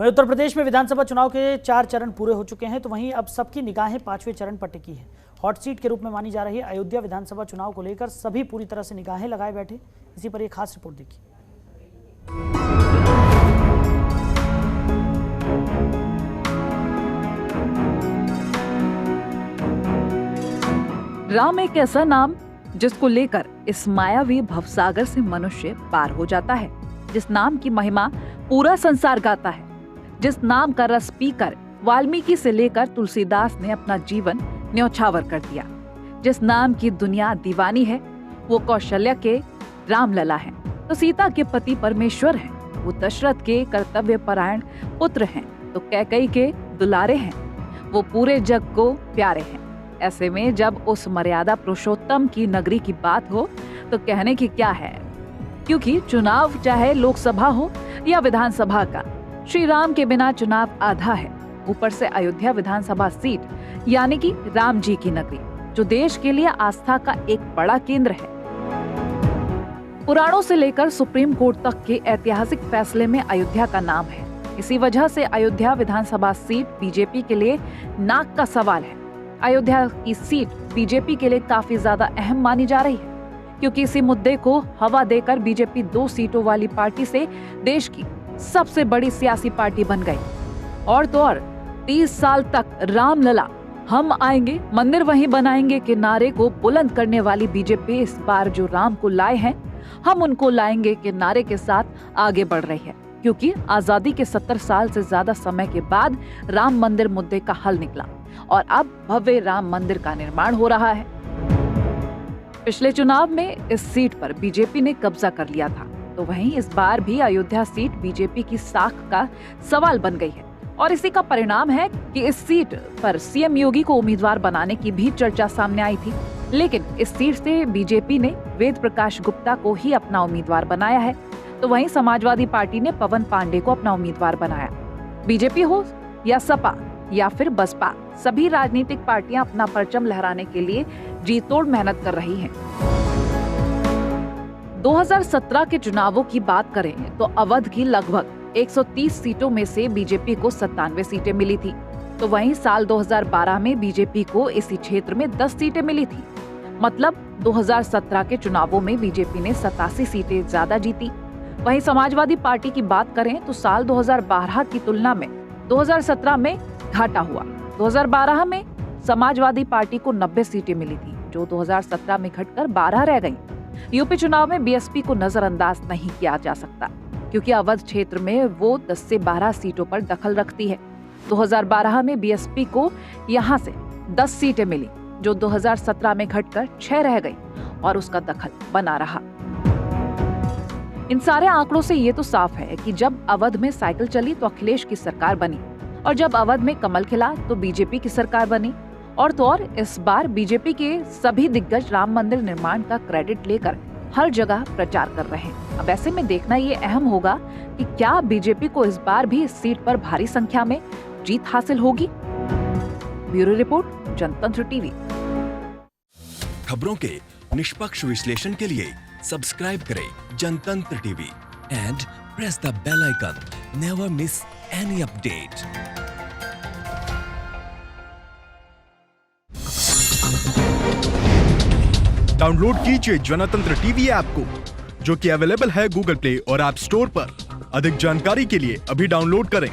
वहीं उत्तर प्रदेश में विधानसभा चुनाव के 4 चरण पूरे हो चुके हैं, तो वहीं अब सबकी निगाहें 5वें चरण पर टिकी है। हॉट सीट के रूप में मानी जा रही अयोध्या विधानसभा चुनाव को लेकर सभी पूरी तरह से निगाहें लगाए बैठे। इसी पर एक खास रिपोर्ट देखिए। राम एक ऐसा नाम जिसको लेकर इस मायावी भवसागर से मनुष्य पार हो जाता है, जिस नाम की महिमा पूरा संसार गाता है, जिस नाम का रस पीकर वाल्मीकि से लेकर तुलसीदास ने अपना जीवन न्यौछावर कर दिया, जिस नाम की दुनिया दीवानी है, वो कौशल्या के रामलला हैं, तो सीता के पति परमेश्वर हैं, वो दशरथ के कर्तव्य परायण पुत्र हैं, तो कैकेयी के दुलारे हैं, वो पूरे जग को प्यारे हैं। ऐसे में जब उस मर्यादा पुरुषोत्तम की नगरी की बात हो तो कहने की क्या है, क्योंकि चुनाव चाहे लोकसभा हो या विधानसभा का, श्री राम के बिना चुनाव आधा है। ऊपर से अयोध्या विधानसभा सीट यानी कि राम जी की नगरी, जो देश के लिए आस्था का एक बड़ा केंद्र है। पुराणों से लेकर सुप्रीम कोर्ट तक के ऐतिहासिक फैसले में अयोध्या का नाम है। इसी वजह से अयोध्या विधानसभा सीट बीजेपी के लिए नाक का सवाल है। अयोध्या की सीट बीजेपी के लिए काफी ज्यादा अहम मानी जा रही है, क्योंकि इसी मुद्दे को हवा देकर बीजेपी 2 सीटों वाली पार्टी से देश की सबसे बड़ी सियासी पार्टी बन गई। और तो और 30 साल तक रामलला हम आएंगे मंदिर वहीं बनाएंगे के नारे को बुलंद करने वाली बीजेपी इस बार जो राम को लाए हैं हम उनको लाएंगे के नारे के साथ आगे बढ़ रही है, क्योंकि आजादी के 70 साल से ज्यादा समय के बाद राम मंदिर मुद्दे का हल निकला और अब भव्य राम मंदिर का निर्माण हो रहा है। पिछले चुनाव में इस सीट पर बीजेपी ने कब्जा कर लिया था, तो वहीं इस बार भी अयोध्या सीट बीजेपी की साख का सवाल बन गई है। और इसी का परिणाम है कि इस सीट पर सीएम योगी को उम्मीदवार बनाने की भी चर्चा सामने आई थी, लेकिन इस सीट से बीजेपी ने वेद प्रकाश गुप्ता को ही अपना उम्मीदवार बनाया है, तो वहीं समाजवादी पार्टी ने पवन पांडे को अपना उम्मीदवार बनाया। बीजेपी हो या सपा या फिर बसपा, सभी राजनीतिक पार्टियां अपना परचम लहराने के लिए जी तोड़ मेहनत कर रही हैं। 2017 के चुनावों की बात करें तो अवध की लगभग 130 सीटों में से बीजेपी को 97 सीटें मिली थी, तो वहीं साल 2012 में बीजेपी को इसी क्षेत्र में 10 सीटें मिली थी। मतलब 2017 के चुनावों में बीजेपी ने 87 सीटें ज्यादा जीती। वहीं समाजवादी पार्टी की बात करें तो साल 2012 की तुलना में 2017 में घाटा हुआ। 2012 में समाजवादी पार्टी को 90 सीटें मिली थी, जो 2017 में घटकर 12 रह गईं। यूपी चुनाव में बीएसपी को नजरअंदाज नहीं किया जा सकता, क्योंकि अवध क्षेत्र में वो 10 से 12 सीटों पर दखल रखती है। 2012 में बीएसपी को यहां से 10 सीटें मिली, जो 2017 में घटकर 6 रह गई और उसका दखल बना रहा। इन सारे आंकड़ों से ये तो साफ है कि जब अवध में साइकिल चली तो अखिलेश की सरकार बनी, और जब अवध में कमल खिला तो बीजेपी की सरकार बनी। और तो और इस बार बीजेपी के सभी दिग्गज राम मंदिर निर्माण का क्रेडिट लेकर हर जगह प्रचार कर रहे हैं। अब ऐसे में देखना ये अहम होगा कि क्या बीजेपी को इस बार भी इस सीट पर भारी संख्या में जीत हासिल होगी। Bureau report, Jantantra TV. खबरों के निष्पक्ष विश्लेषण के लिए सब्सक्राइब करें Jantantra TV and press the bell icon. Never miss any update. Download कीजिए जनतंत्र टीवी ऐप को, जो कि अवेलेबल है गूगल प्ले और ऐप स्टोर पर। अधिक जानकारी के लिए अभी डाउनलोड करें।